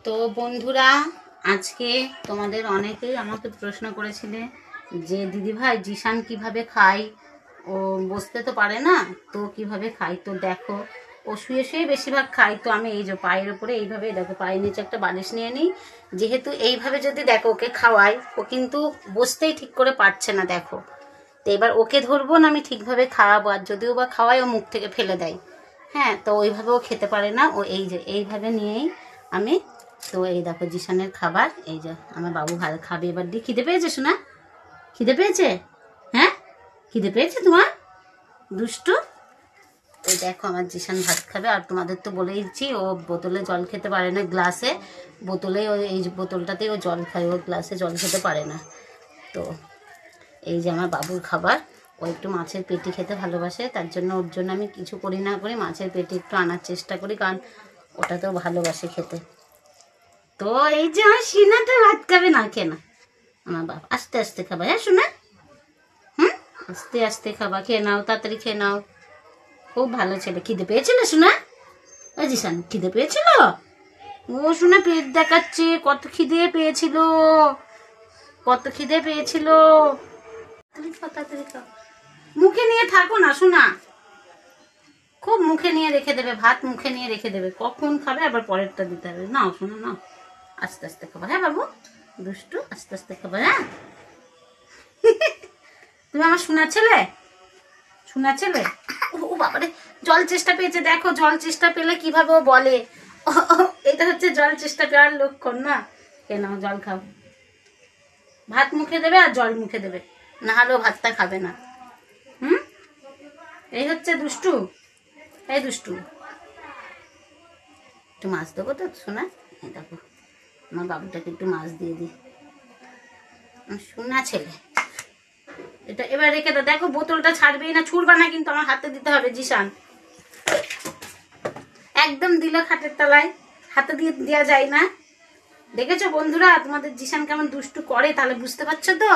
তো বন্ধুরা, আজকে তোমাদের অনেকেই আমাকে প্রশ্ন করেছিলে যে দিদিভাই জিশান কিভাবে খায়, ও বসতে তো পারে না, তো কিভাবে খায়। তো দেখো, ও শুয়ে শুয়ে বেশিরভাগ খায়। তো আমি এই যে পায়ের উপরে এইভাবে দেখো, পায়ের নিচে একটা বালিশ নিয়ে নিই, যেহেতু এইভাবে যদি দেখো ওকে খাওয়াই, ও কিন্তু বসতেই ঠিক করে পারছে না। দেখো, তো এবার ওকে ধরবো না আমি ঠিকভাবে খাওয়াবো, আর যদিও বা খাওয়াই ও মুখ থেকে ফেলে দেয়। হ্যাঁ, তো ওইভাবে ও খেতে পারে না, ও এই যে এইভাবে নিয়েই আমি। তো এই দেখো জিশানের খাবার, এই যে আমার বাবু ভালো খাবে এবার দিয়ে। খিদে পেয়েছে শোনা? খিদে পেয়েছে? হ্যাঁ, খিদে পেয়েছে তোমার? দুষ্টু। এই দেখো আমার জিশান ভাত খাবে। আর তোমাদের তো বলেইছি, ও বোতলে জল খেতে পারে না, গ্লাসে। বোতলে ওই এই বোতলটাতেই ও জল খায়, ও গ্লাসে জল খেতে পারে না। তো এই যে আমার বাবুর খাবার। ও একটু মাছের পেটি খেতে ভালোবাসে, তার জন্য ওর জন্য আমি কিছু করি না করি মাছের পেটি একটু আনার চেষ্টা করি, কারণ ওটাতেও ভালোবাসে খেতে। তো এই যে আমার সিনাটা ভাত খাবে না, কেন? আমার বাবা আস্তে আস্তে খাবা, হ্যাঁ শোনা? হুম, আস্তে আস্তে খাবা, খেয়ে নাও, তাড়াতাড়ি খেয়ে নাও। খুব ভালো ছেলে। খিদে পেয়েছিল শোনা? ওই জিসান খিদে পেয়েছিল? ও শোনা পেট দেখাচ্ছে, কত খিদে পেয়েছিল, কত খিদে পেয়েছিল। তাড়াতাড়ি খাও, তাড়াতাড়ি খাও। মুখে নিয়ে থাকো না শোনা, খুব মুখে নিয়ে রেখে দেবে, ভাত মুখে নিয়ে রেখে দেবে, কখন খাবে আবার পরেরটা দিতে হবে। নাও শোনা নাও, আস্তে আস্তে খাবা, হ্যাঁ বাবু দুষ্টু, আস্তে আস্তে খাবা, হ্যাঁ। তুমি আমার শোনা ছেলে, শোনা ছেলে। ও বাবারে, জল চেষ্টা পেয়েছে। দেখো জল চেষ্টা পেলে কিভাবে ও বলে, এটা হচ্ছে জল চেষ্টা পেয়ার লক্ষণ না। কেন জল খাও, ভাত মুখে দেবে আর জল মুখে দেবে, না হলেও ভাতটা খাবে না। হুম, এই হচ্ছে দুষ্টু। এই দুষ্টু, একটু মাছ দেবো তো শোনা? এই দেখো আমার বাবুটাকে একটু মাছ দিয়ে দিই। শোনা ছেলে, এটা এবার রেখে দাও। দেখো বোতলটা ছাড়বেই না, ছুড়বা না কিন্তু, আমার হাতে দিতে হবে। জিশান একদম দিল খাটের তলায়, হাতে দিয়ে দেওয়া যায় না। দেখেছো বন্ধুরা, তোমাদের জিশান কেমন দুষ্টু করে, তাহলে বুঝতে পারছো তো?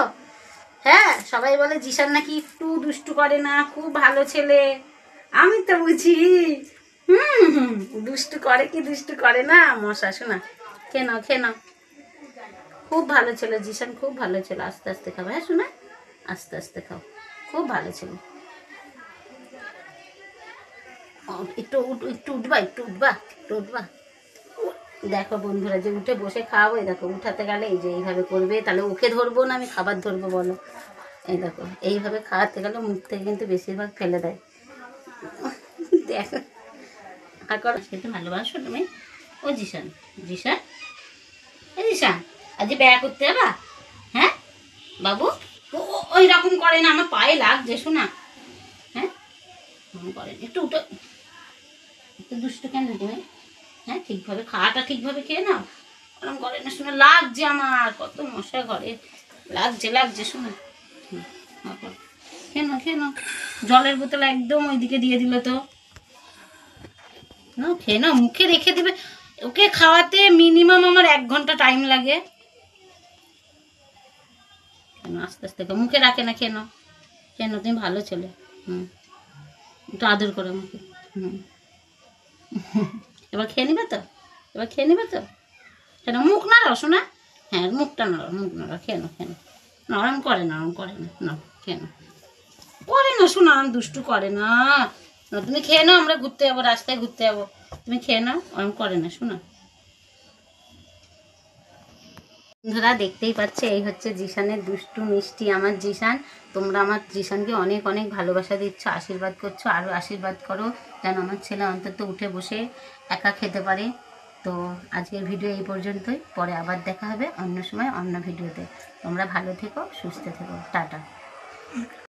হ্যাঁ, সবাই বলে জিশান নাকি একটু দুষ্টু করে না, খুব ভালো ছেলে। আমি তো বুঝি দুষ্টু করে কি দুষ্টু করে না। মশা শোনা, খেয়ে নাও খেয়ে নাও। খুব ভালো ছেলে জিশান, খুব ভালো ছেলে। আস্তে আস্তে খাও, হ্যাঁ শোনা, আস্তে আস্তে খাও, খুব ভালো ছেলে। একটু একটু উঠবা, একটু উঠবা, একটু উঠবা। দেখো বন্ধুরা, যে উঠে বসে খাওয়াবো, এই দেখো উঠাতে গেলে এই যে এইভাবে করবে, তাহলে ওকে ধরবো না আমি খাবার ধরবো বলো? এই দেখো এইভাবে খাওয়াতে গেলে মুখ থেকে কিন্তু বেশিরভাগ ফেলে দেয়। দেখো আর করো, খেতে ভালোবাসো তুমি? ও জিশান, জিশান, এই জিশান, আজ ব্যয় করতে যাবা? হ্যাঁ বাবু, ওই রকম করে না, আমার পায়ে লাগছে শোনা। হ্যাঁ, করেন একটু উঠো, একটু দুষ্টু কেন তুমি? হ্যাঁ, ঠিকভাবে খাওয়াটা ঠিকভাবে খেয়ে নাও, ওরকম করে না শোনা। লাগছে আমার, কত মশা ঘরে, লাগছে লাগছে শোনা। খেয়ে নাও খেয়ে নাও, জলের বোতল একদম ওইদিকে দিয়ে দিল তো। না খেয়ে নাও, মুখে রেখে দেবে। ওকে খাওয়াতে মিনিমাম আমার 1 ঘন্টা টাইম লাগে। আস্তে আস্তে মুখে রাখে না, খেয়ে নাও খেয়ে নাও, তুমি ভালো ছেলে। হুম, একটু আদর করে মুখে। হুম, এবার খেয়ে নিবে তো, এবার খেয়ে নিবে তো। কেন মুখ নাড়াও শোনা? হ্যাঁ, মুখটা নাড়াও, মুখ নাড়াও, খেয়ে নাও খেয়ে নাও। নরম করে, নরম করে না, না খেয়ে নাও। করে না শোনা, দুষ্টু করে না। তুমি খেয়ে নাও, আমরা ঘুরতে যাবো, রাস্তায় ঘুরতে যাবো, তুমি খেয়ে নাও, ওরম করে না শোনা। বন্ধুরা দেখতেই পাচ্ছে, এই হচ্ছে জিশানের দুষ্টু মিষ্টি আমার জিশান। তোমরা আমার জিশানকে অনেক অনেক ভালোবাসা দিচ্ছ, আশীর্বাদ করছো, আরও আশীর্বাদ করো যেন আমার ছেলে অন্তত উঠে বসে একা খেতে পারে। তো আজকের ভিডিও এই পর্যন্তই, পরে আবার দেখা হবে অন্য সময় অন্য ভিডিওতে। তোমরা ভালো থেকো, সুস্থ থেকো, টাটা।